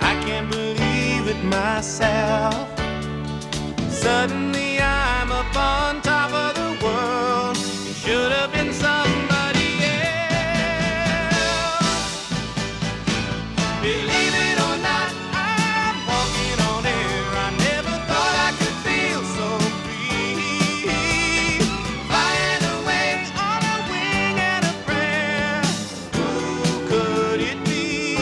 I can't believe it myself. Suddenly I'm up on top of the world. It should have been somebody else. Believe it or not, I'm walking on air. I never thought I could feel so free. Flying away on a wing and a prayer. Who could it be?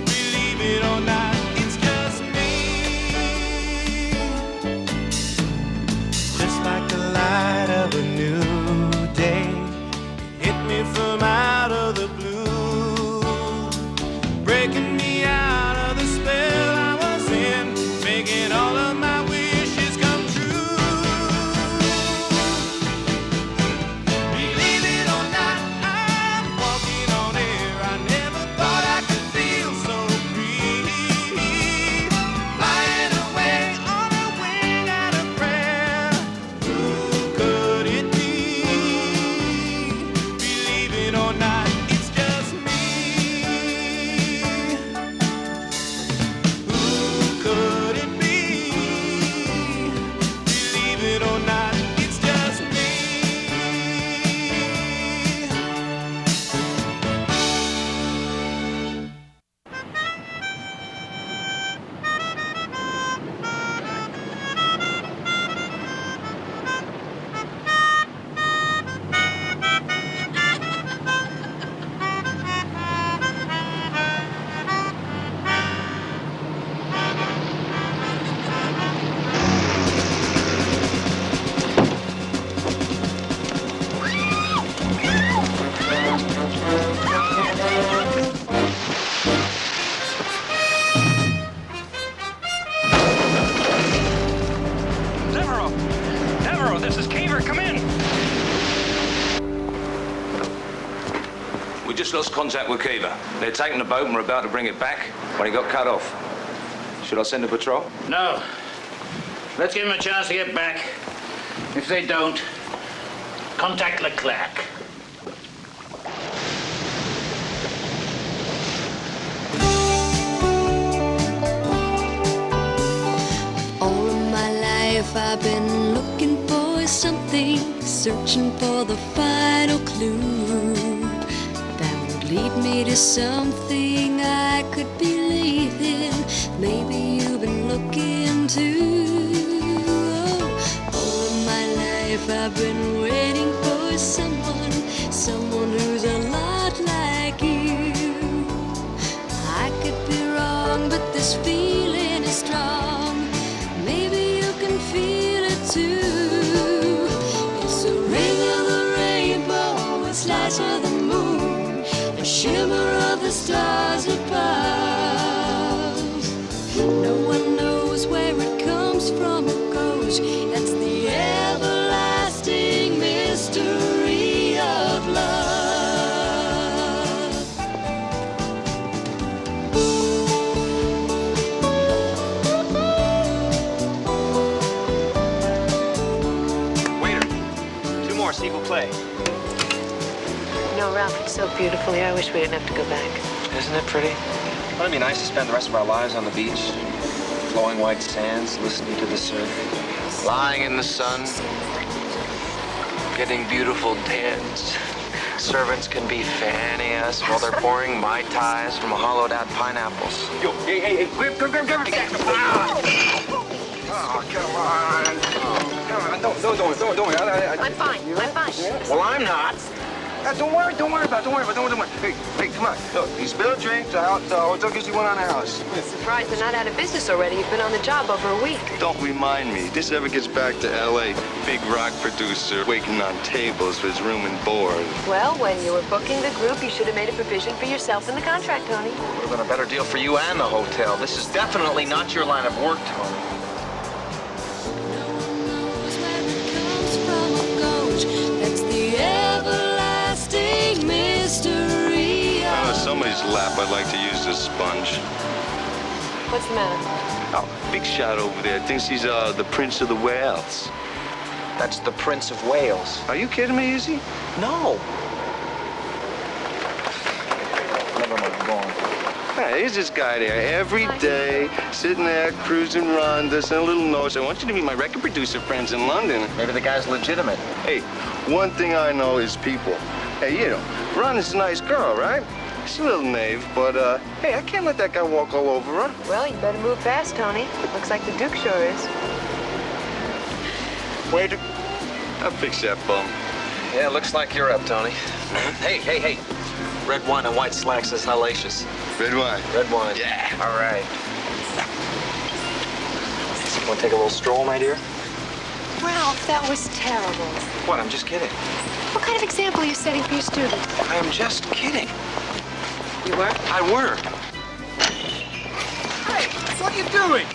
Believe it or not, it's just me. Just like the light of a new day, hit me from out of the blue, breaking me out of the spell I was in, making all of my wishes come true. Believe it or not, I'm walking on air. I never thought I could feel so free. Flying away on a wing and a prayer. Who could it be? Believe it or not, it's just me. Who could it be? Believe it or not, it's just me. Devereaux, this is Caver. Come in. We just lost contact with Caver. They're taking the boat and we're about to bring it back when he got cut off. Should I send a patrol? No. Let's give them a chance to get back. If they don't, contact Leclerc. All of my life I've been looking for something, searching for the final clue that would lead me to something I could believe in. Maybe you've been looking too. All of my life I've been waiting for someone who's a lot like you. I could be wrong, but this feeling is strong. Maybe you can feel it too. It's a ring of the rainbow, a slice of the moon, a shimmer of the stars above. No one knows where it comes from or goes. That's the everlasting mystery of love. Waiter, 2 more, s'il vous plaît. No, Ralph, it's so beautiful here. I wish we didn't have to go back. Isn't it pretty? Wouldn't it be nice to spend the rest of our lives on the beach? Flowing white sands, listening to the surf. Lying in the sun. Getting beautiful tans. Servants can be fanning us while they're pouring Mai Tais from hollowed out pineapples. Yo, hey, grab it. Oh, come on. Don't worry. I'm fine. Well, I'm not. Don't worry about it. Hey, come on. Look, you spill a drink, the hotel gives you one on the house. Surprised they're not out of business already. You've been on the job over a week. Don't remind me. This ever gets back to L.A., big rock producer waiting on tables for his room and board. Well, when you were booking the group, you should have made a provision for yourself in the contract, Tony. Would have been a better deal for you and the hotel. This is definitely not your line of work, Tony. That's the everlasting mystery On of somebody's lap, I'd like to use this sponge. What's the matter? Oh, big shot over there thinks he's the Prince of the Wales. That's the Prince of Wales. Are you kidding me, is he? No. Never mind, go on. Hey, here's this guy there every day, sitting there cruising Rondas and a little note. I want you to meet my record producer friends in London. Maybe the guy's legitimate. Hey, one thing I know is people. Hey, you know, Rhonda's a nice girl, right? She's a little naive, but, hey, I can't let that guy walk all over her. Well, you better move fast, Tony. Looks like the Duke sure is. Waiter, I'll fix that bum. Yeah, looks like you're up, Tony. Hey. Red wine and white slacks is hellacious. Red wine. Red wine. Yeah. All right. Want to take a little stroll, my dear? Ralph, that was terrible. What? I'm just kidding. What kind of example are you setting for your students? I'm just kidding. You were? I were. Hey, what are you doing?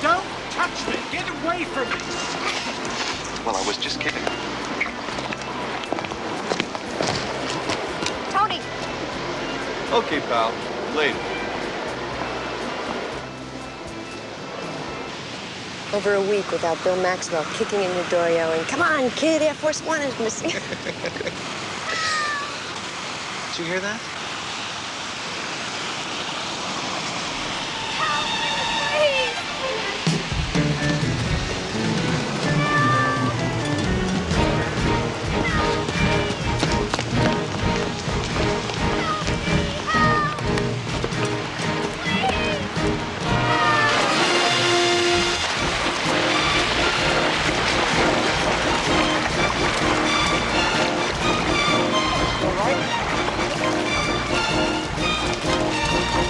Don't touch me. Get away from me. Well, I was just kidding. Tony! Okay, pal. Later. Over a week without Bill Maxwell kicking in your door yelling, "Come on, kid, Air Force One is missing." Did you hear that?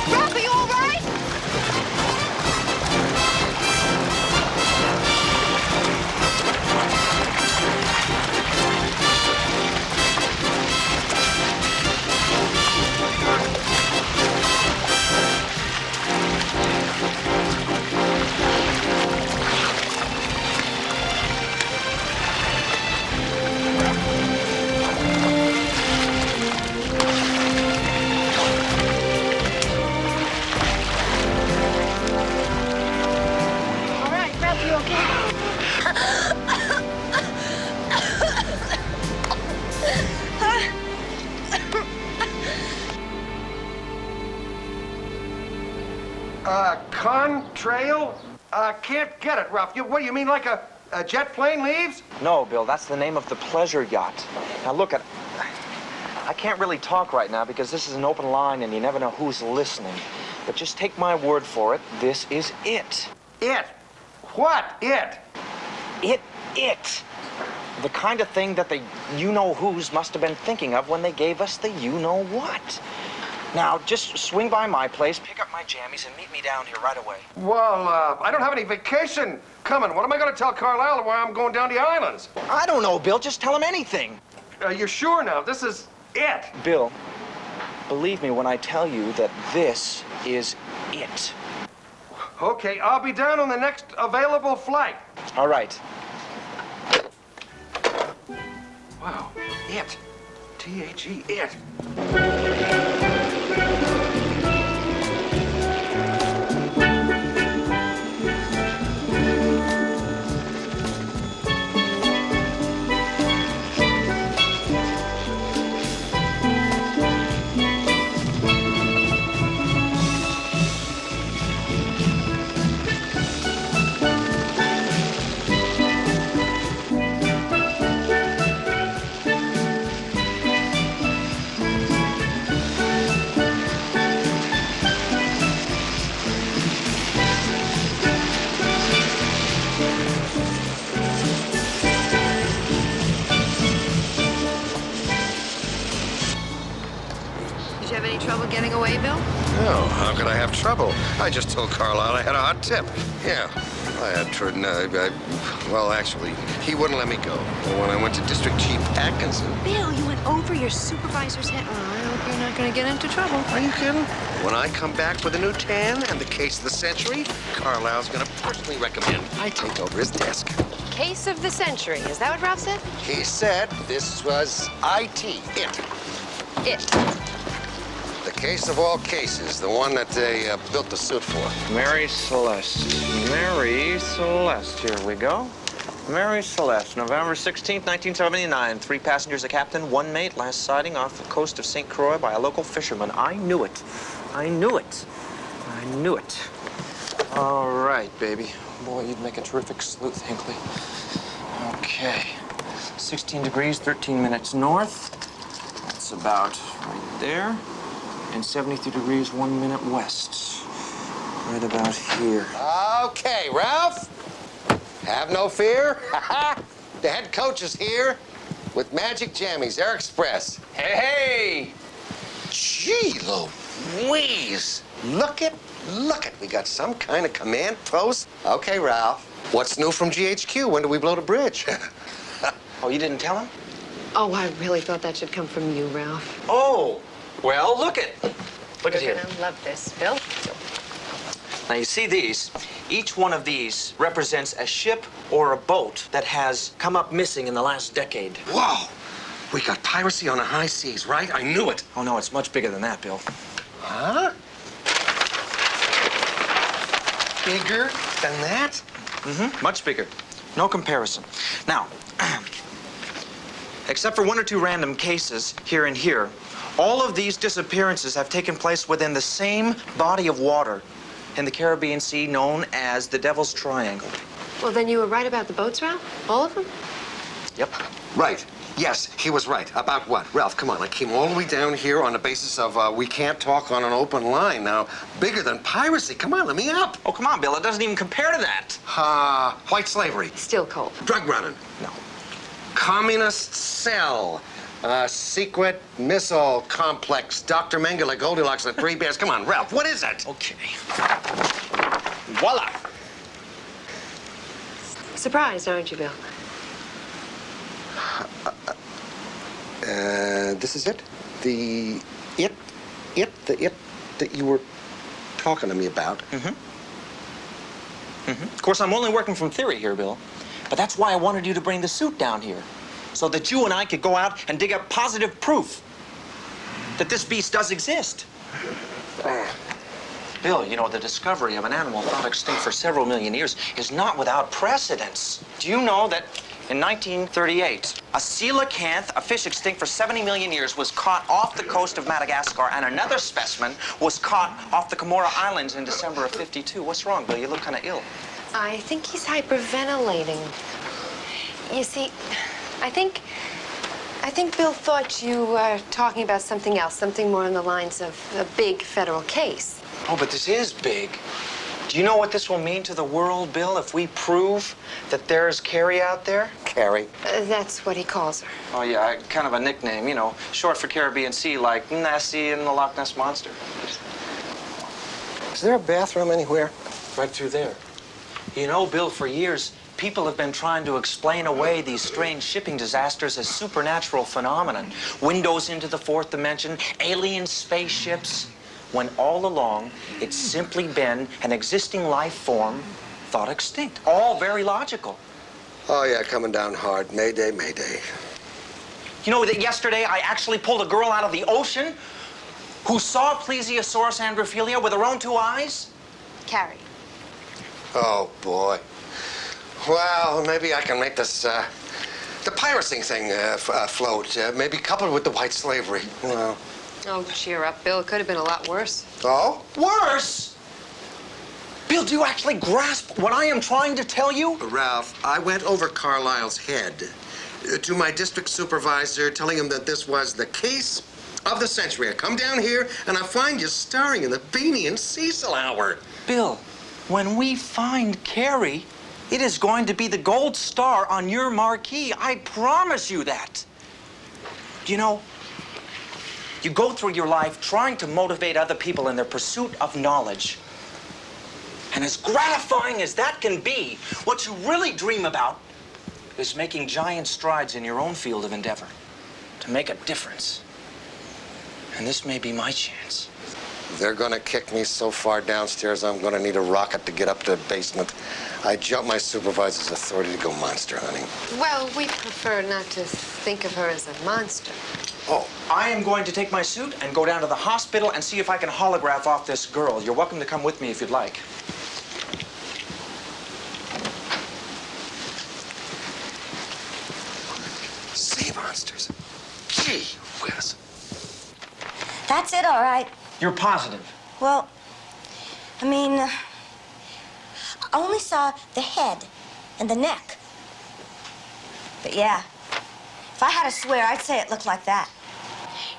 Ralph, are you all right? All right, Ralph, you okay? Contrail? Can't get it, Ralph. What do you mean, like a jet plane leaves? No, Bill, that's the name of the pleasure yacht. Now, look, I can't really talk right now because this is an open line and you never know who's listening. But just take my word for it, this is it. It? What? It? It. The kind of thing that the you-know-who's must have been thinking of when they gave us the you-know-what. Now, just swing by my place, pick up my jammies, and meet me down here right away. Well, I don't have any vacation coming. What am I going to tell Carlisle why I'm going down the islands? I don't know, Bill. Just tell him anything. You're sure now? This is it? Bill, believe me when I tell you that this is it. Okay, I'll be down on the next available flight. All right. Wow, it. T-H-E, it. Did you have any trouble getting away, Bill? No, how could I have trouble? I just told Carlisle I had a hot tip. Yeah, I had well, actually, he wouldn't let me go. When I went to District Chief Atkinson... Bill, you went over your supervisor's head. Oh, I hope you're not going to get into trouble. Are you kidding? When I come back with a new tan and the case of the century, Carlisle's going to personally recommend I take over his desk. Case of the century. Is that what Ralph said? He said this was it. It. The case of all cases, the one that they built the suit for. Mary Celeste. Mary Celeste. Here we go. Mary Celeste, November 16th, 1979. 3 passengers, a captain, 1 mate. Last sighting off the coast of St. Croix by a local fisherman. I knew it. I knew it. I knew it. All right, baby. Boy, you'd make a terrific sleuth, Hinckley. Okay. 16 degrees, 13 minutes north. That's about right there. And 73 degrees, 1 minute west. Right about here. Okay, Ralph. Have no fear. The head coach is here with magic jammies, Air Express. Hey! Gee, Louise. Look it. We got some kind of command post. Okay, Ralph. What's new from GHQ? When do we blow the bridge? Oh, you didn't tell him? Oh, I really thought that should come from you, Ralph. Oh, well, look it. Look at You're here. gonna love this, Bill. Now, you see these? Each one of these represents a ship or a boat that has come up missing in the last decade. Whoa. We got piracy on the high seas, right? I knew it. Oh, no, it's much bigger than that, Bill. Huh? Bigger than that? Mm-hmm. Much bigger. No comparison. Now, except for 1 or 2 random cases here and here, all of these disappearances have taken place within the same body of water in the Caribbean Sea known as the Devil's Triangle. Well, then you were right about the boats, Ralph? All of them? Yep. Right. Yes, he was right. About what? Ralph, come on. I came all the way down here on the basis of we can't talk on an open line. Now, bigger than piracy. Come on, let me up. Oh, come on, Bill. It doesn't even compare to that. White slavery. Still cold. Drug running. No. Communist cell. Secret missile complex. Dr. Mengele, Goldilocks, and the 3 Bears. Come on, Ralph, what is it? Okay. Voila. Surprised, aren't you, Bill? This is it? The it that you were talking to me about. Of course, I'm only working from theory here, Bill. But that's why I wanted you to bring the suit down here. So that you and I could go out and dig up positive proof that this beast does exist. Bill, you know, the discovery of an animal thought extinct for several million years is not without precedence. Do you know that in 1938, a coelacanth, a fish extinct for 70 million years, was caught off the coast of Madagascar, and another specimen was caught off the Comoro Islands in December of '52. What's wrong, Bill? You look kind of ill. I think he's hyperventilating. You see, I think Bill thought you were talking about something else, something more in the lines of a big federal case. Oh, but this is big. Do you know what this will mean to the world, Bill, if we prove that there's Carrie out there? Carrie. That's what he calls her. Oh, yeah, kind of a nickname, you know, short for Caribbean Sea, like Nessie and the Loch Ness Monster. Is there a bathroom anywhere? Right through there. You know, Bill, for years, people have been trying to explain away these strange shipping disasters as supernatural phenomenon. Windows into the 4th dimension, alien spaceships, when all along, it's simply been an existing life form thought extinct. All very logical. Oh, yeah, coming down hard. Mayday, mayday. You know that yesterday I actually pulled a girl out of the ocean who saw Plesiosaurus androphilia with her own 2 eyes? Carrie. Oh, boy. Well, maybe I can make this, the piracy thing float. Maybe coupled with the white slavery. Well. Oh, cheer up, Bill. It could have been a lot worse. Oh? Worse? Bill, do you actually grasp what I am trying to tell you? Ralph, I went over Carlisle's head to my district supervisor, telling him that this was the case of the century. I come down here, and I find you starring in the Beanie and Cecil Hour. Bill, when we find Carrie, it is going to be the gold star on your marquee. I promise you that. You know, you go through your life trying to motivate other people in their pursuit of knowledge. And as gratifying as that can be, what you really dream about is making giant strides in your own field of endeavor to make a difference. And this may be my chance. They're gonna kick me so far downstairs, I'm gonna need a rocket to get up to the basement. I jump my supervisor's authority to go monster hunting. Well, we prefer not to think of her as a monster. Oh, I am going to take my suit and go down to the hospital and see if I can holograph off this girl. You're welcome to come with me if you'd like. Gee whiz. That's it, all right. You're positive? Well, I mean, I only saw the head and the neck. But yeah, if I had to swear, I'd say it looked like that.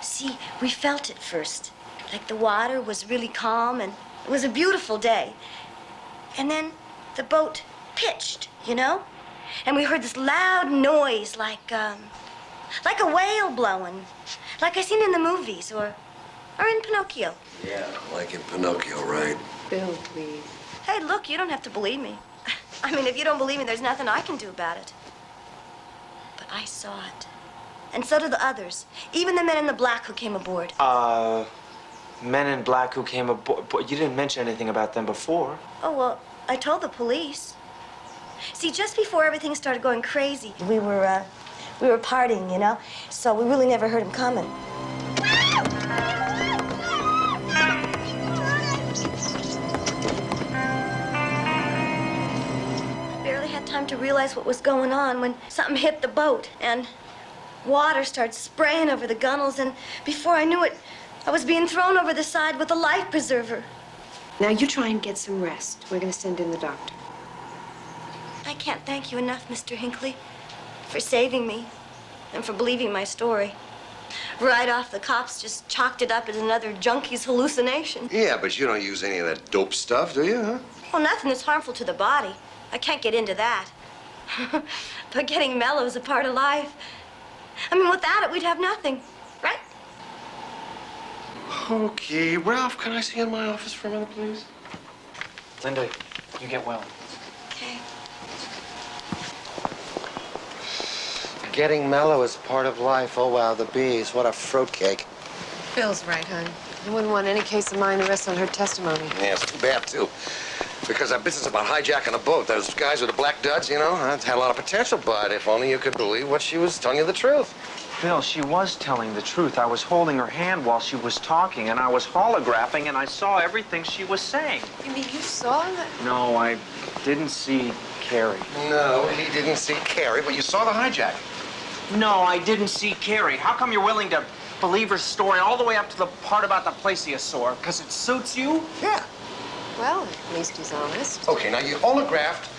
See, we felt it first. Like the water was really calm and it was a beautiful day. And then the boat pitched, you know? And we heard this loud noise like a whale blowing. Like I seen in the movies or in Pinocchio. Yeah, like in Pinocchio, right? Bill, please. Hey, look, you don't have to believe me. I mean, if you don't believe me, there's nothing I can do about it. But I saw it. And so did the others. Even the men in the black who came aboard. Men in black who came aboard. You didn't mention anything about them before. Oh, well, I told the police. See, just before everything started going crazy, we were partying, you know? So we really never heard him coming. I barely had time to realize what was going on when something hit the boat and water started spraying over the gunnels, and before I knew it, I was being thrown over the side with a life preserver. Now you try and get some rest. We're gonna send in the doctor. I can't thank you enough, Mr. Hinckley, for saving me and for believing my story. Right off, the cops just chalked it up as another junkie's hallucination. Yeah, but you don't use any of that dope stuff, do you, huh? Well, nothing that's harmful to the body. I can't get into that. But getting mellow is a part of life. I mean, without it, we'd have nothing, right? Okay, Ralph, can I see you in my office for a minute, please? Linda, you get well. Okay. Getting mellow is part of life. Oh, wow, the bees. What a fruitcake. Bill's right, hon. You wouldn't want any case of mine to rest on her testimony. Yeah, it's too bad, too. Because that business about hijacking a boat, those guys with the black duds, you know, that had a lot of potential, but if only you could believe what she was telling you the truth. Bill, she was telling the truth. I was holding her hand while she was talking, and I was holographing, and I saw everything she was saying. You mean you saw that? No, I didn't see Carrie. No, he didn't see Carrie, but you saw the hijack. No, I didn't see Carrie. How come you're willing to believe her story all the way up to the part about the plesiosaur? Because it suits you? Yeah. Well, at least he's honest. Okay, now you holographed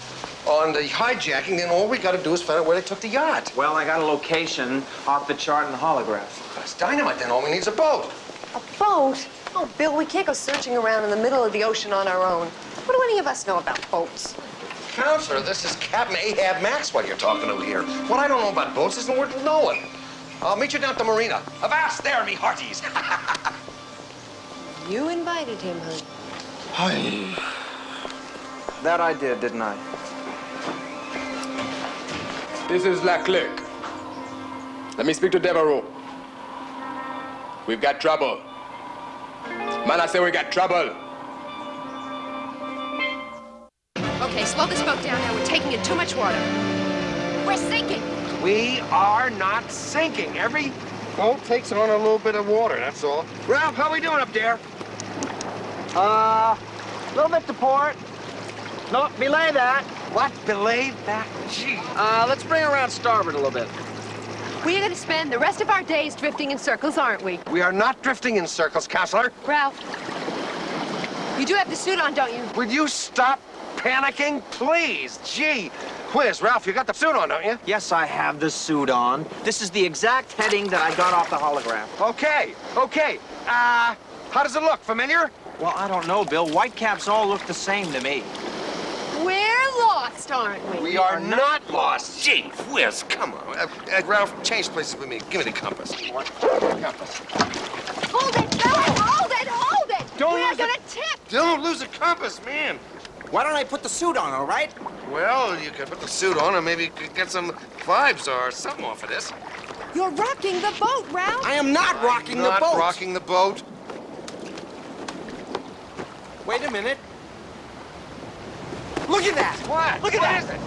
on the hijacking, then all we got to do is find out where they took the yacht. Well, I got a location off the chart in the holograph. That's dynamite, then all we need is a boat. A boat? Oh, Bill, we can't go searching around in the middle of the ocean on our own. What do any of us know about boats? Counselor, this is Captain Ahab Maxwell you're talking to here. What I don't know about boats isn't worth knowing. I'll meet you down at the marina. Avast there, me hearties. You invited him, hon. That I did, didn't I? This is Leclerc. Let me speak to Devereaux. We've got trouble. Man, I say we got trouble. Okay, slow this boat down now. We're taking in too much water. We're sinking. We are not sinking. Every boat takes on a little bit of water, that's all. Ralph, how we doing up there? A little bit to port. No, belay that. What? Belay that? Gee. Let's bring around starboard a little bit. We're going to spend the rest of our days drifting in circles, aren't we? We are not drifting in circles, Counselor. Ralph, you do have the suit on, don't you? Would you stop panicking, please? Gee. Whiz, Ralph, you got the suit on, don't you? Yes, I have the suit on. This is the exact heading that I got off the holograph. Okay, okay. How does it look? Familiar? Well, I don't know, Bill. Whitecaps all look the same to me. We're lost, aren't we? We are not lost. Gee whiz, come on. Ralph, change places with me. Give me the compass. Compass. Hold it, Ralph! Hold it, hold it! We're going to tip! Don't lose the compass, man. Why don't I put the suit on, all right? Well, you could put the suit on and maybe you could get some vibes or something off of this. You're rocking the boat, Ralph! I am not rocking the boat. Not rocking the boat. Wait a minute. Look at that! What? Look at What that! is it?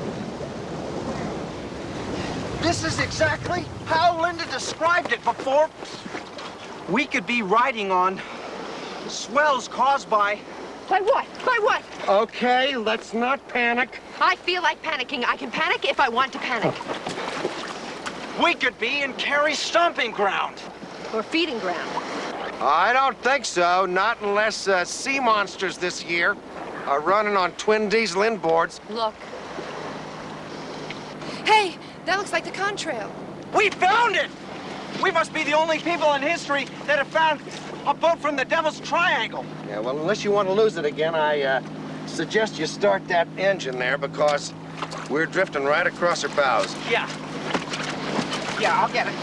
This is exactly how Linda described it before. We could be riding on swells caused by... By what? By what? Okay, let's not panic. I feel like panicking. I can panic if I want to panic. We could be in Carrie's stomping ground. Or feeding ground. I don't think so, not unless sea monsters this year are running on twin diesel inboards. Look. Hey, that looks like the contrail. We found it! We must be the only people in history that have found a boat from the Devil's Triangle. Yeah, well, unless you want to lose it again, I suggest you start that engine there because we're drifting right across her bows. Yeah. Yeah, I'll get it.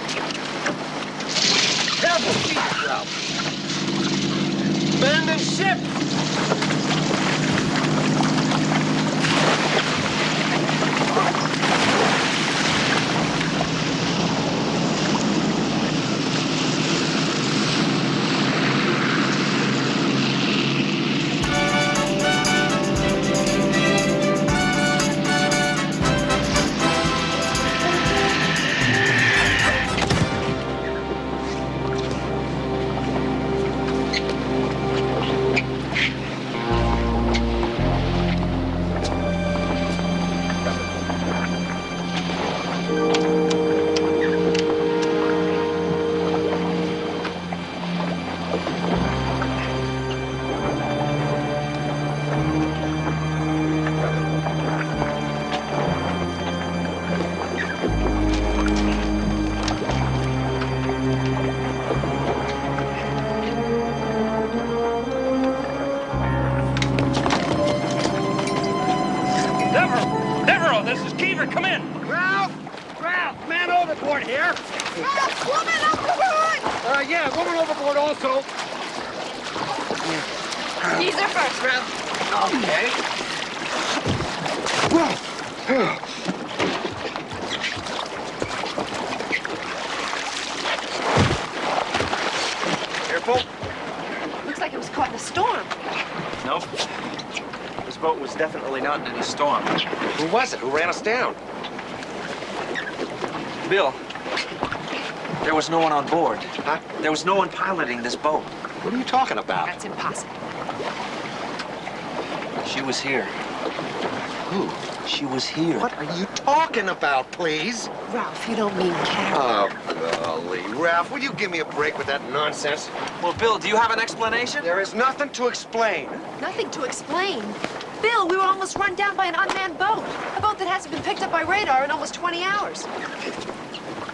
Careful, Jesus, Ralph. Abandon ship! This is Keever. Come in. Ralph, man overboard here. Ralph, woman overboard! Yeah, woman overboard also. Geezer first, Ralph. Okay. Careful. Looks like it was caught in a storm. Nope. This boat was definitely not in any storm. Who was it? Who ran us down? Bill, there was no one on board. Huh? There was no one piloting this boat. What are you talking about? That's impossible. She was here. Who? She was here. What are you talking about, please? Ralph, you don't mean Carrie. Oh, golly. Ralph, will you give me a break with that nonsense? Well, Bill, do you have an explanation? There is nothing to explain. Nothing to explain. Bill, we were almost run down by an unmanned boat. A boat that hasn't been picked up by radar in almost 20 hours.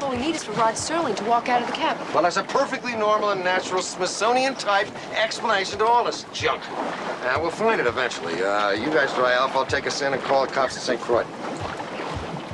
All we need is for Rod Sterling to walk out of the cabin. Well, there's a perfectly normal and natural Smithsonian-type explanation to all this junk. We'll find it eventually. You guys dry off. I'll take us in and call the cops at St. Croix.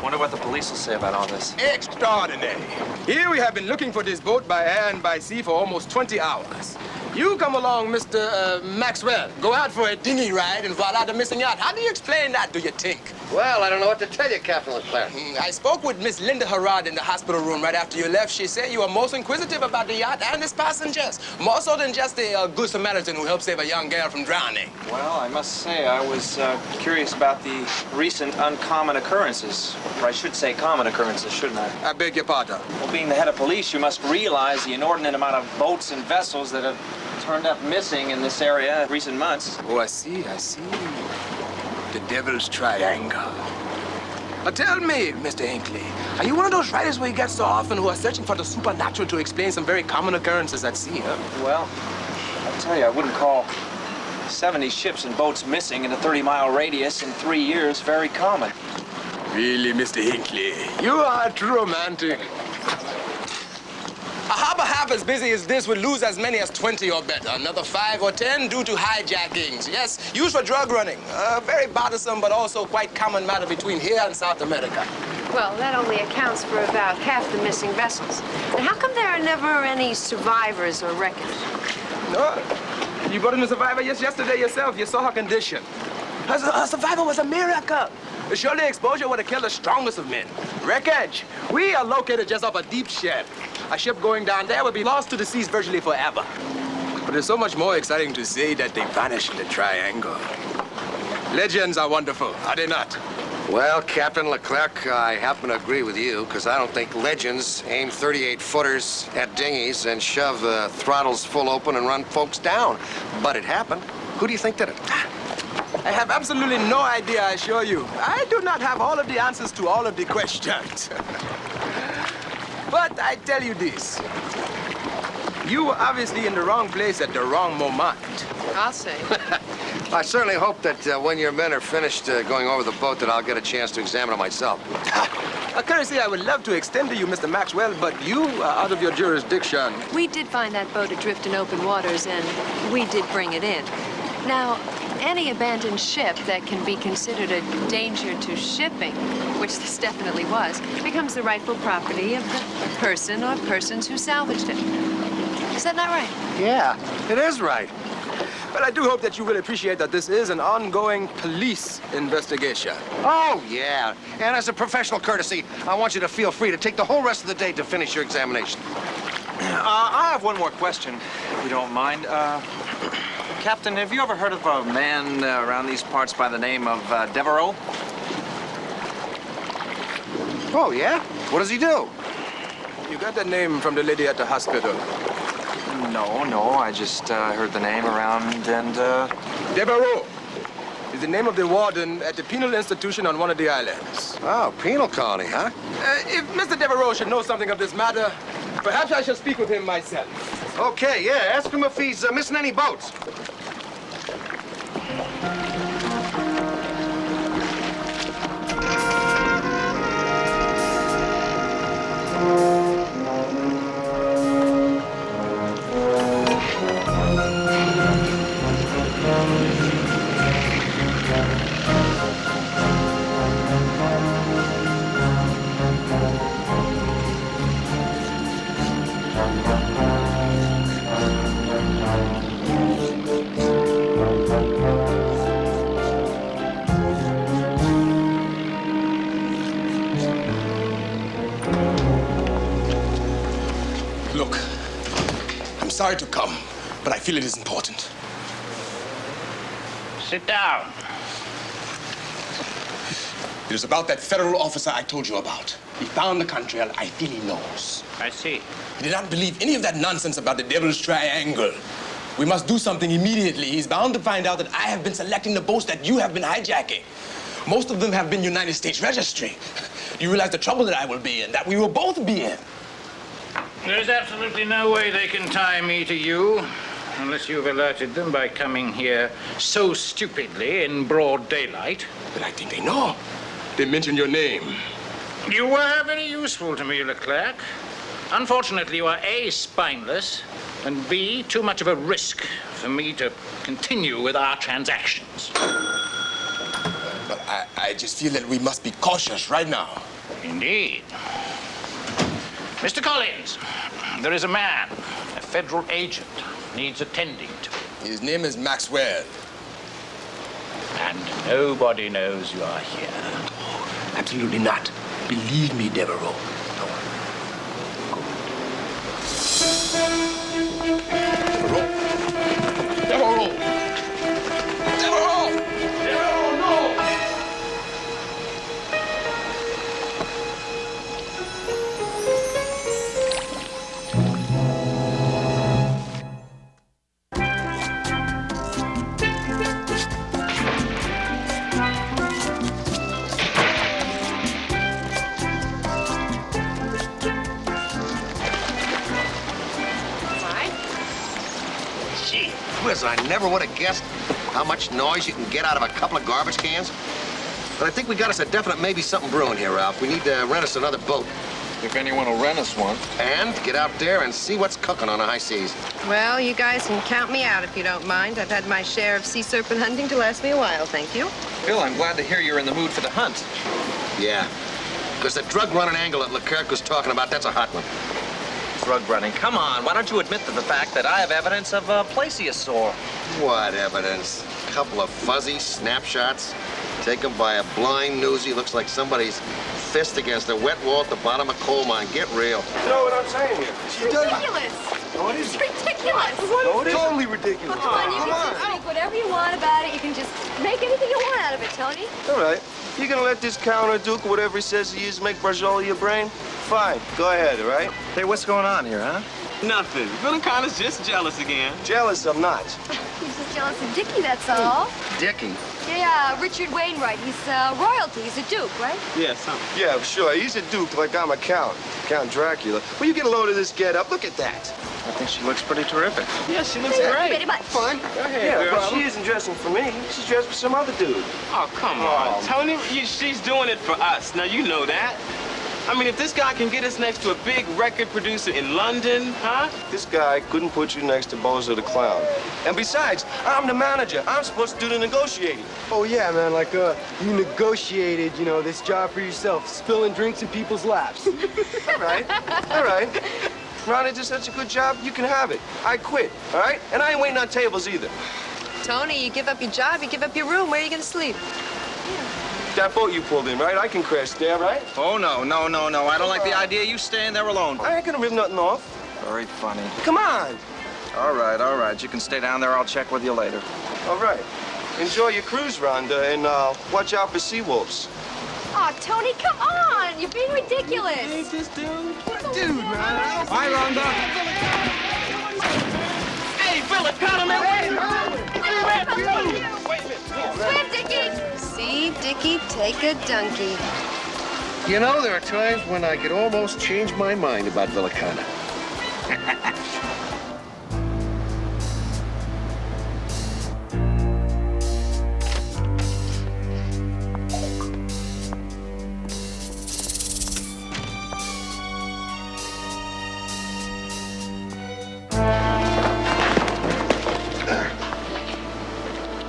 Wonder what the police will say about all this. Extraordinary. Here we have been looking for this boat by air and by sea for almost 20 hours. You come along, Mr. Maxwell. Go out for a dinghy ride and voila, the missing yacht. How do you explain that, do you think? Well, I don't know what to tell you, Captain Leclerc. I spoke with Miss Linda Herrod in the hospital room right after you left. She said you were most inquisitive about the yacht and its passengers. More so than just a good Samaritan who helped save a young girl from drowning. Well, I must say I was curious about the recent uncommon occurrences. Or I should say common occurrences, shouldn't I? I beg your pardon. Well, being the head of police, you must realize the inordinate amount of boats and vessels that have turned up missing in this area in recent months. Oh, I see. The Devil's Triangle. Tell me, Mr. Hinckley, are you one of those writers we get so often who are searching for the supernatural to explain some very common occurrences at sea, huh? Well, I'll tell you, I wouldn't call 70 ships and boats missing in a 30-mile radius in 3 years very common. Really, Mr. Hinckley, you are a true romantic. A harbor half as busy as this would lose as many as 20 or better. Another 5 or 10 due to hijackings. Yes, used for drug running. A very bothersome but also quite common matter between here and South America. Well, that only accounts for about half the missing vessels. And how come there are never any survivors or wreckage? No. You brought in a survivor yesterday yourself. You saw her condition. Her survival was a miracle. Surely exposure would have killed the strongest of men. Wreckage. We are located just off a deep shed. A ship going down there would be lost to the seas virtually forever. But it's so much more exciting to say that they vanished in the triangle. Legends are wonderful, are they not? Well, Captain Leclerc, I happen to agree with you, because I don't think legends aim 38-footers at dinghies and shove throttles full open and run folks down. But it happened. Who do you think did it? I have absolutely no idea, I assure you. I do not have all of the answers to all of the questions. But I tell you this. You were obviously in the wrong place at the wrong moment. I'll say. I certainly hope that when your men are finished going over the boat that I'll get a chance to examine it myself. A courtesy I would love to extend to you, Mr. Maxwell, but you are out of your jurisdiction. We did find that boat adrift in open waters, and we did bring it in. Now, any abandoned ship that can be considered a danger to shipping, which this definitely was, becomes the rightful property of the person or persons who salvaged it. Is that not right? Yeah, it is right. But I do hope that you will appreciate that this is an ongoing police investigation. Oh, yeah. And as a professional courtesy, I want you to feel free to take the whole rest of the day to finish your examination. I have one more question, if you don't mind. Captain, have you ever heard of a man around these parts by the name of Devereaux? Oh, yeah? What does he do? You got that name from the lady at the hospital. No, I just heard the name around and, Devereaux is the name of the warden at the penal institution on one of the islands. Oh, penal colony, huh? If Mr. Devereaux should know something of this matter, perhaps I shall speak with him myself. Okay, yeah, ask him if he's missing any boats. Look, I'm sorry to come, but I feel it is important. Sit down. It is about that federal officer I told you about. He found the contrail. I feel he knows. I see. He did not believe any of that nonsense about the Devil's Triangle. We must do something immediately. He's bound to find out that I have been selecting the boats that you have been hijacking. Most of them have been United States registry. Do you realize the trouble that I will be in, that we will both be in? There's absolutely no way they can tie me to you unless you've alerted them by coming here so stupidly in broad daylight. But I think they know. They mentioned your name. You were very useful to me, Leclerc. Unfortunately, you are A, spineless, and B, too much of a risk for me to continue with our transactions. But I just feel that we must be cautious right now. Indeed. Mr. Collins, there is a man, a federal agent, needs attending to. His name is Maxwell. And nobody knows you are here. Absolutely not. Believe me, Devereaux. Devereaux! Devereaux! Devereaux, no! Whiz, I never would have guessed how much noise you can get out of a couple of garbage cans. But I think we got us a definite maybe something brewing here, Ralph. We need to rent us another boat. If anyone will rent us one. And get out there and see what's cooking on the high seas. Well, you guys can count me out if you don't mind. I've had my share of sea serpent hunting to last me a while, thank you. Phil, I'm glad to hear you're in the mood for the hunt. Yeah, because the drug running angle that Leclerc was talking about, that's a hot one. Drug running. Come on, why don't you admit to the fact that I have evidence of a plesiosaur? What evidence? A couple of fuzzy snapshots taken by a blind newsie. Looks like somebody's fist against a wet wall at the bottom of coal mine. Get real. You know what I'm saying here? It's ridiculous. No, it isn't. It's ridiculous. No, it isn't. Totally ridiculous. Come on, you can just think whatever you want about it. You can just make anything you want out of it, Tony. All right. You gonna let this counter duke, whatever he says he is, make Barzola your brain? Fine. Go ahead, all right? Hey, what's going on here, huh? Nothing. Feeling kind of just jealous again. Jealous, I'm not. He's just jealous of Dickie, that's all. Dickie? Yeah, Richard Wainwright. He's royalty. He's a duke, right? Yeah, yeah, sure. He's a duke like I'm a count. Count Dracula. Will you get a load of this get-up? Look at that. I think she looks pretty terrific. Yeah, she looks Thank you great. very much. Fun. Go ahead, Yeah, girl. but she isn't dressing for me. She's dressed for some other dude. Oh, come on, Tony. She's doing it for us. Now, you know that. I mean, if this guy can get us next to a big record producer in London, huh? This guy couldn't put you next to Bozo the Clown. And besides, I'm the manager. I'm supposed to do the negotiating. Oh, yeah, man, like, you negotiated, you know, this job for yourself, spilling drinks in people's laps. All right, all right. Ronnie did such a good job, you can have it. I quit, all right? And I ain't waiting on tables either. Tony, you give up your job, you give up your room. Where are you going to sleep? That boat you pulled in, right? I can crash there, right? Oh, no. I don't like the idea of you staying there alone. I ain't gonna rip nothing off. Very funny. Come on. All right. You can stay down there. I'll check with you later. All right. Enjoy your cruise, Rhonda, and watch out for sea wolves. Oh, Tony, come on! You're being ridiculous. Ain't this dude? Dude, man. Bye, Rhonda. Hey, Americano, man! Wait a minute. Swim, Dickie! See, Dickie, take a donkey. You know, there are times when I could almost change my mind about Americano.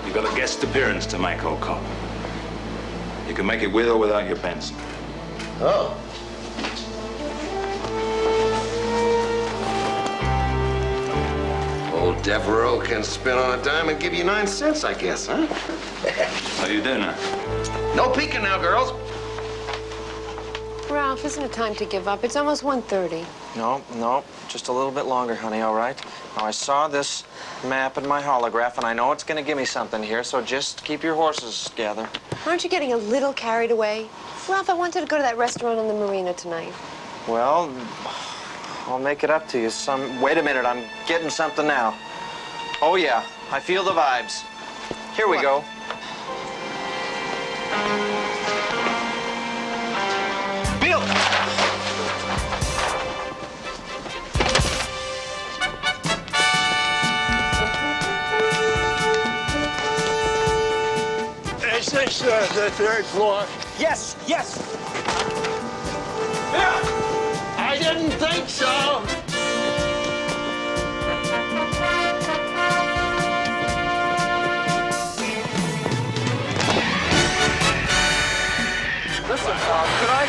You got a guest appearance to make, old cop. You can make it with or without your pencil. Oh. Old Devereaux can spin on a dime and give you 9 cents, I guess, huh? How you doing now? No peeking now, girls. Ralph, isn't it time to give up? It's almost 1:30. No. Just a little bit longer, honey, all right? Now, I saw this map in my holograph, and I know it's going to give me something here, so just keep your horses together. Aren't you getting a little carried away? Ralph, I wanted to go to that restaurant on the marina tonight. Well, I'll make it up to you some... Wait a minute, I'm getting something now. Oh, yeah, I feel the vibes. Here we go. Bill! Is this the 3rd floor? Yes. Yeah, I didn't think so. Listen, could I...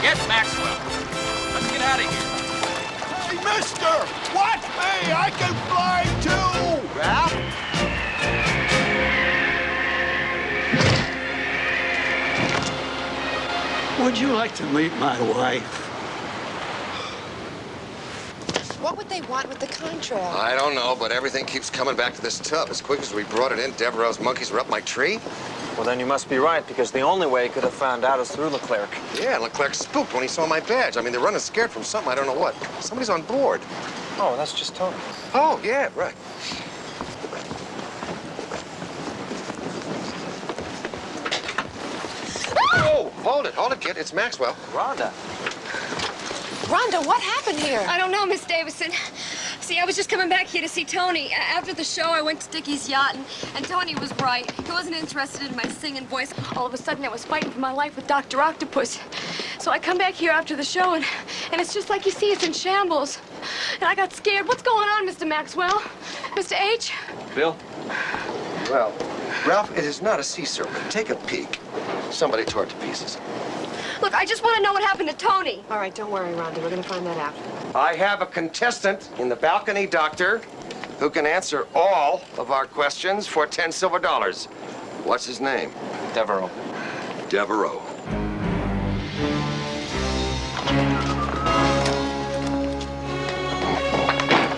Get Maxwell. Let's get out of here. Hey, mister! Watch me! I can fly too! Ralph? Would you like to meet my wife? What would they want with the contrail? I don't know, but everything keeps coming back to this tub. As quick as we brought it in, Devereaux's monkeys were up my tree. Well, then you must be right, because the only way he could have found out is through Leclerc. Yeah, Leclerc spooked when he saw my badge. I mean, they're running scared from something, I don't know what. Somebody's on board. Oh, that's just Tony. Oh, yeah, right. Oh, hold it, kid. It's Maxwell. Rhonda. Rhonda, what happened here? I don't know, Miss Davison. See, I was just coming back here to see Tony. After the show, I went to Dickie's yacht, and Tony was right. He wasn't interested in my singing voice. All of a sudden, I was fighting for my life with Dr. Octopus. So I come back here after the show, and it's just like you see, it's in shambles. And I got scared. What's going on, Mr. Maxwell? Mr. H? Bill? Well, Ralph, it is not a sea serpent. Take a peek. Somebody tore it to pieces. Look, I just want to know what happened to Tony. All right, don't worry, Rhonda. We're going to find that out. I have a contestant in the balcony, doctor, who can answer all of our questions for 10 silver dollars. What's his name? Devereaux. Devereaux.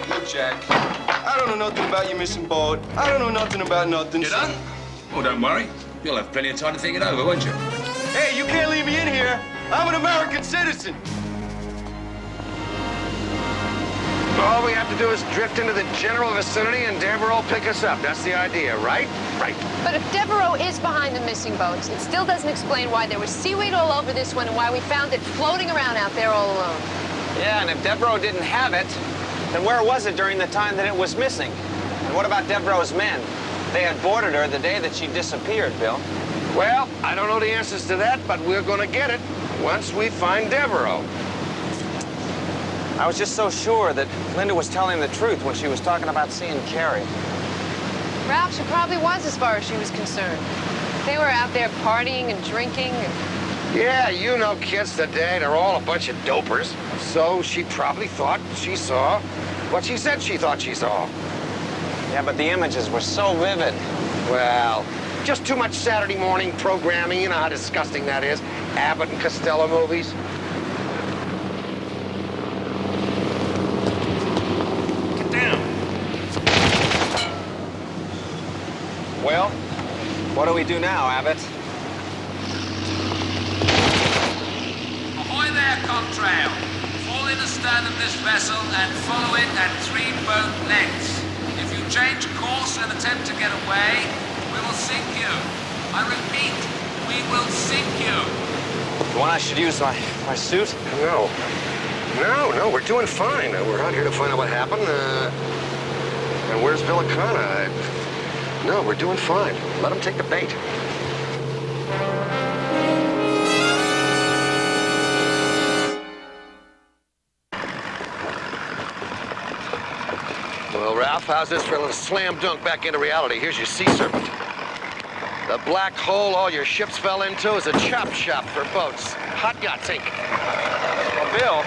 Look, Jack, I don't know nothing about your missing boat. I don't know nothing about nothing. You done? Oh, don't worry. You'll have plenty of time to think it over, won't you? Hey, you can't leave me in here. I'm an American citizen. All we have to do is drift into the general vicinity and Deborah will pick us up. That's the idea, right? Right. But if Devereaux is behind the missing boats, it still doesn't explain why there was seaweed all over this one and why we found it floating around out there all alone. Yeah, and if Devereaux didn't have it, then where was it during the time that it was missing? And what about Devereaux's men? They had boarded her the day that she disappeared, Bill. Well, I don't know the answers to that, but we're gonna get it once we find Devereaux. I was just so sure that Linda was telling the truth when she was talking about seeing Carrie. Ralph, she probably was as far as she was concerned. They were out there partying and drinking and... Yeah, you know kids today, they're all a bunch of dopers. So she probably thought she saw what she said she thought she saw. Yeah, but the images were so vivid. Well, just too much Saturday morning programming. You know how disgusting that is. Abbott and Costello movies. Get down. Well, what do we do now, Abbott? Ahoy there, contrail. Fall in astern of this vessel and follow it at 3 boat lengths. If you change course and attempt to get away, we will sink you. I repeat, we will sink you. You want I should use my suit? No. No, we're doing fine. We're out here to find out what happened. And where's Villicana? No, we're doing fine. Let him take the bait. Well, Ralph, how's this for a little slam dunk back into reality? Here's your sea serpent. The black hole all your ships fell into is a chop shop for boats. Hot yachting. Well, Bill,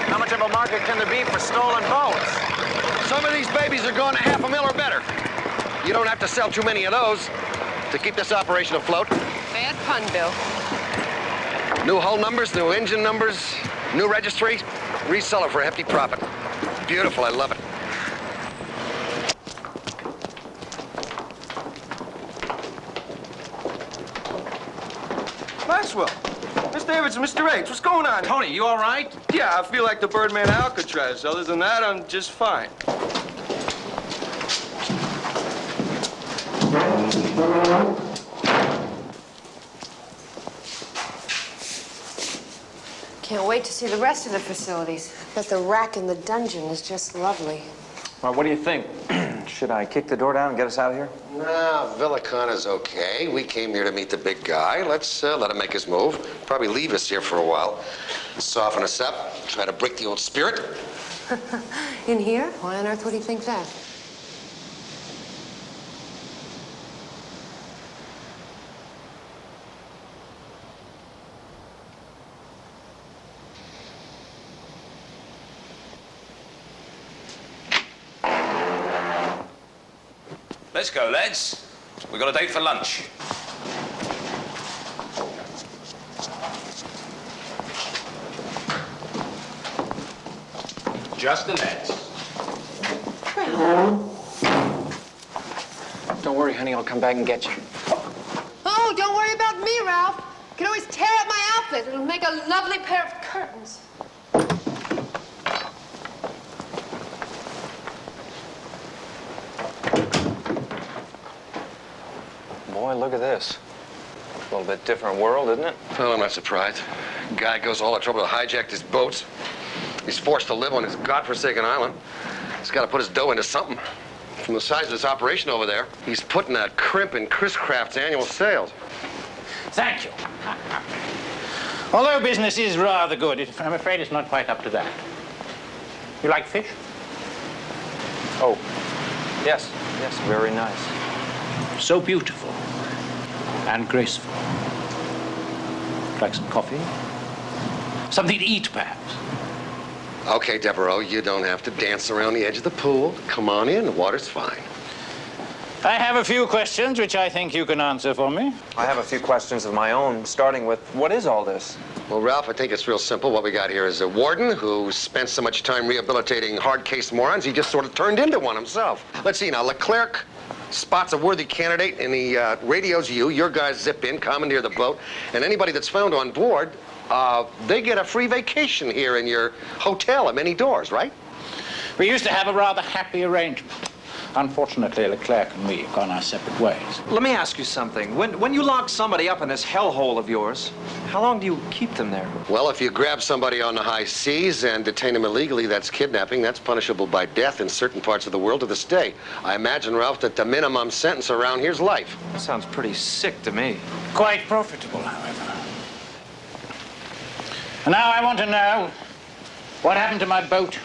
how much of a market can there be for stolen boats? Some of these babies are going to $500,000 or better. You don't have to sell too many of those to keep this operation afloat. Bad pun, Bill. New hull numbers, new engine numbers, new registry. Reseller for a hefty profit. Beautiful, I love it. Maxwell, Miss Davidson, Mr. H, what's going on? Tony, you all right? Yeah, I feel like the Birdman Alcatraz. Other than that, I'm just fine. Can't wait to see the rest of the facilities. But the rack in the dungeon is just lovely. Well, what do you think? Should I kick the door down and get us out of here? No, Villicana's okay. We came here to meet the big guy. Let's let him make his move. Probably leave us here for a while. Soften us up. Try to break the old spirit. In here? Why on earth would he think that? Let's go, lads. We've got a date for lunch. Just the lads. Don't worry, honey. I'll come back and get you. Oh, don't worry about me, Ralph. You can always tear up my outfit. It'll make a lovely pair of curtains. Boy, look at this. A little bit different world, isn't it? Well, I'm not surprised. Guy goes all the trouble to hijack his boats. He's forced to live on his godforsaken island. He's got to put his dough into something. From the size of this operation over there, he's putting a crimp in Chris Craft's annual sales. Thank you. Although business is rather good, I'm afraid it's not quite up to that. You like fish? Oh, yes, very nice. So beautiful and graceful. Like some coffee? Something to eat, perhaps? Okay, Devereaux, you don't have to dance around the edge of the pool. Come on in, the water's fine. I have a few questions which I think you can answer for me. I have a few questions of my own, starting with, what is all this? Well, Ralph, I think it's real simple. What we got here is a warden who spent so much time rehabilitating hard-case morons, he just sort of turned into one himself. Let's see now, Leclerc, spots a worthy candidate and he radios you. Your guys zip in, commandeer the boat, and anybody that's found on board, they get a free vacation here in your hotel at many doors, right? We used to have a rather happy arrangement. Unfortunately, Leclerc and me have gone our separate ways. Let me ask you something. When you lock somebody up in this hellhole of yours, how long do you keep them there? Well, if you grab somebody on the high seas and detain them illegally, that's kidnapping. That's punishable by death in certain parts of the world to this day. I imagine, Ralph, that the minimum sentence around here is life. That sounds pretty sick to me. Quite profitable, however. And now I want to know what happened to my boat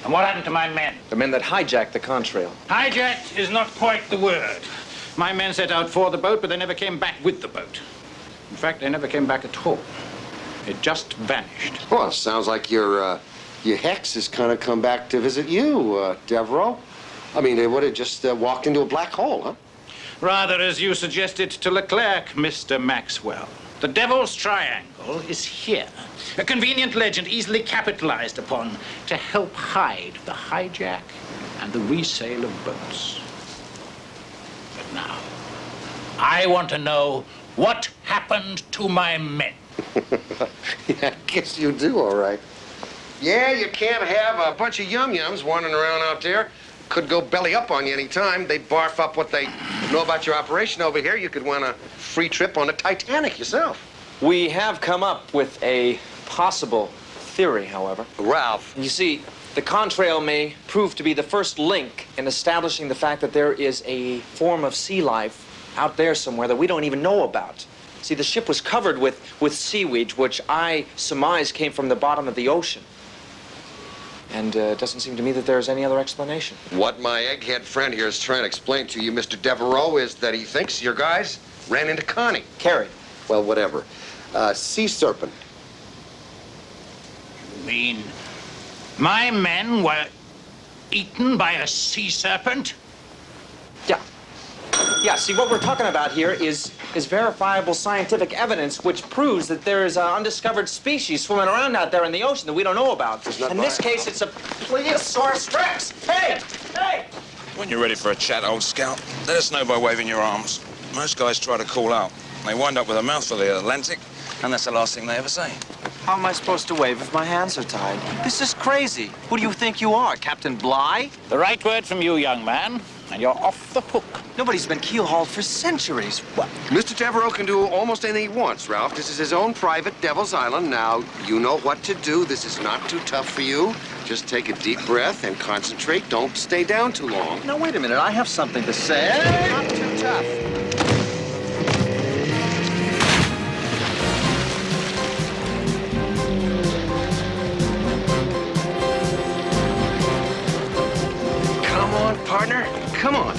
and what happened to my men. The men that hijacked the contrail. Hijacked is not quite the word. My men set out for the boat, but they never came back with the boat. In fact, they never came back at all. It just vanished. Well, sounds like your hex has kind of come back to visit you, Devereaux. I mean, they would have just walked into a black hole, huh? Rather, as you suggested to Leclerc, Mr. Maxwell. The Devil's Triangle is here. A convenient legend easily capitalized upon to help hide the hijack and the resale of boats. But now, I want to know what happened to my men. Yeah, I guess you do, all right. Yeah, you can't have a bunch of yum-yums wandering around out there. Could go belly up on you any time. They barf up what they know about your operation over here. You could want a free trip on the Titanic yourself. We have come up with a possible theory, however. Ralph. You see, the contrail may prove to be the first link in establishing the fact that there is a form of sea life out there somewhere that we don't even know about. See, the ship was covered with seaweed, which I surmise came from the bottom of the ocean. And it doesn't seem to me that there's any other explanation. What my egghead friend here is trying to explain to you, Mr. Devereaux, is that he thinks your guys ran into Connie. Carrie. Well, whatever. Sea serpent. You mean my men were eaten by a sea serpent? Yeah. Yeah, see, what we're talking about here is verifiable scientific evidence which proves that there is an undiscovered species swimming around out there in the ocean that we don't know about. In this case, it's a Plesiosaurus rex. Hey! Hey! When you're ready for a chat, old scout, let us know by waving your arms. Most guys try to call out. They wind up with a mouthful of the Atlantic, and that's the last thing they ever say. How am I supposed to wave if my hands are tied? This is crazy. Who do you think you are, Captain Bligh? The right word from you, young man, and you're off the hook. Nobody's been keel-hauled for centuries. What? Mr. Devereaux can do almost anything he wants, Ralph. This is his own private Devil's Island. Now, you know what to do. This is not too tough for you. Just take a deep breath and concentrate. Don't stay down too long. Now, wait a minute. I have something to say. Not too tough. Partner, come on.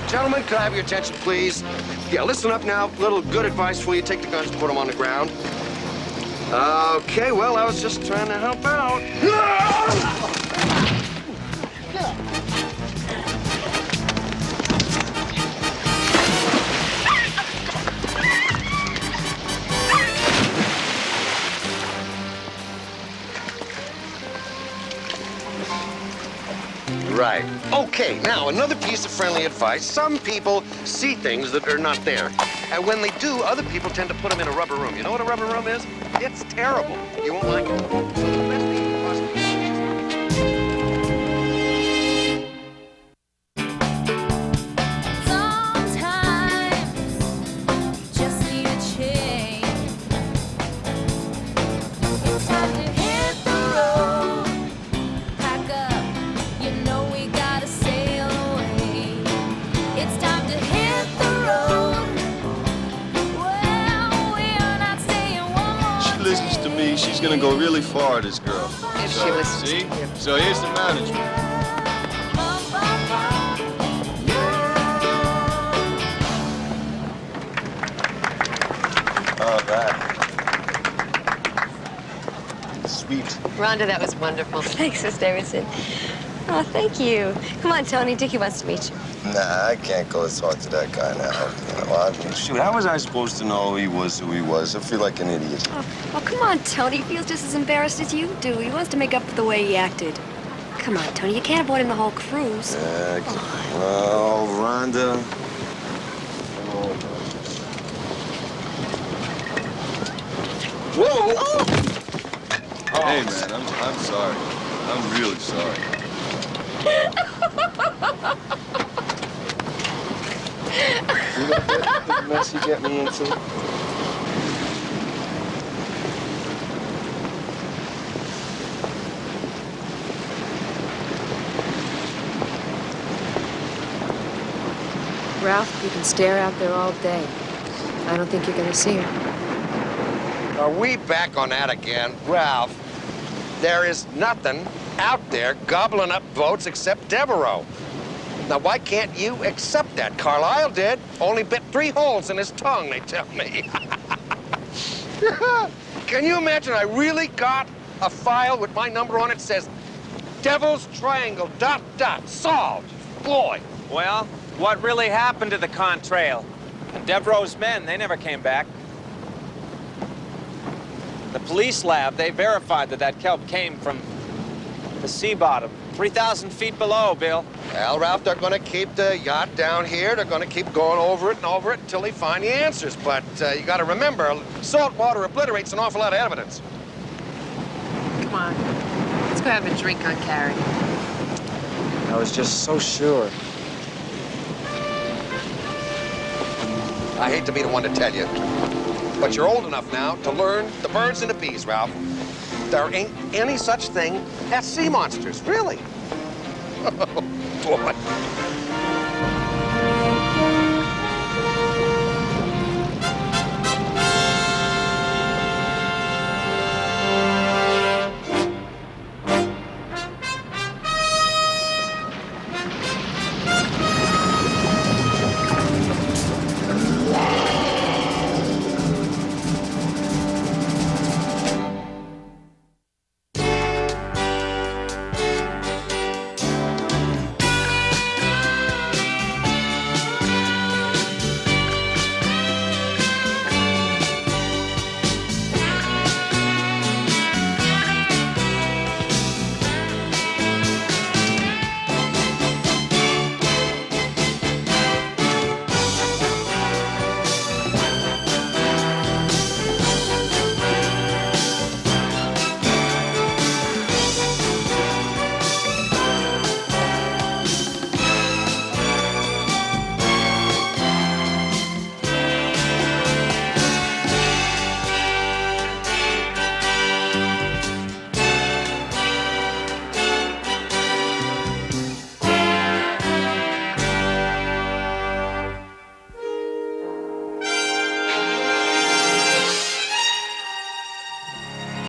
Gentlemen, could I have your attention, please? Yeah, listen up now. Little good advice before you take the guns and put them on the ground. Okay, well, I was just trying to help out. Right. Okay, now, another piece of friendly advice. Some people see things that are not there. And when they do, other people tend to put them in a rubber room. You know what a rubber room is? It's terrible. You won't like it. So the best thing you can possibly listens to me, she's gonna go really far, this girl. If she listens see? to you. So here's the management. All right. Sweet. Rhonda, that was wonderful. Thanks, Miss Davidson. Oh, thank you. Come on, Tony. Dickie wants to meet you. Nah, I can't go talk to that guy now. Well, shoot, how was I supposed to know he was who he was? I feel like an idiot. Oh, come on, Tony. He feels just as embarrassed as you do. He wants to make up for the way he acted. Come on, Tony. You can't avoid him the whole cruise. Oh, Rhonda. Whoa! Oh. Hey, man, I'm sorry. I'm really sorry. You know the mess you get me into? Ralph, you can stare out there all day. I don't think you're going to see her. Are we back on that again? Ralph, there is nothing out there gobbling up votes except Devereaux. Now, why can't you accept that? Carlisle did. Only bit 3 holes in his tongue, they tell me. Can you imagine I really got a file with my number on it that says Devil's Triangle, ... solved. Boy. Well, what really happened to the contrail? And Devereaux's men, they never came back. The police lab, they verified that kelp came from the sea bottom, 3,000 feet below, Bill. Well, Ralph, they're going to keep the yacht down here. They're going to keep going over it and over it until they find the answers. But you got to remember, salt water obliterates an awful lot of evidence. Come on. Let's go have a drink on Carrie. I was just so sure. I hate to be the one to tell you, but you're old enough now to learn the birds and the bees, Ralph. There ain't any such thing as sea monsters, really. Oh, boy.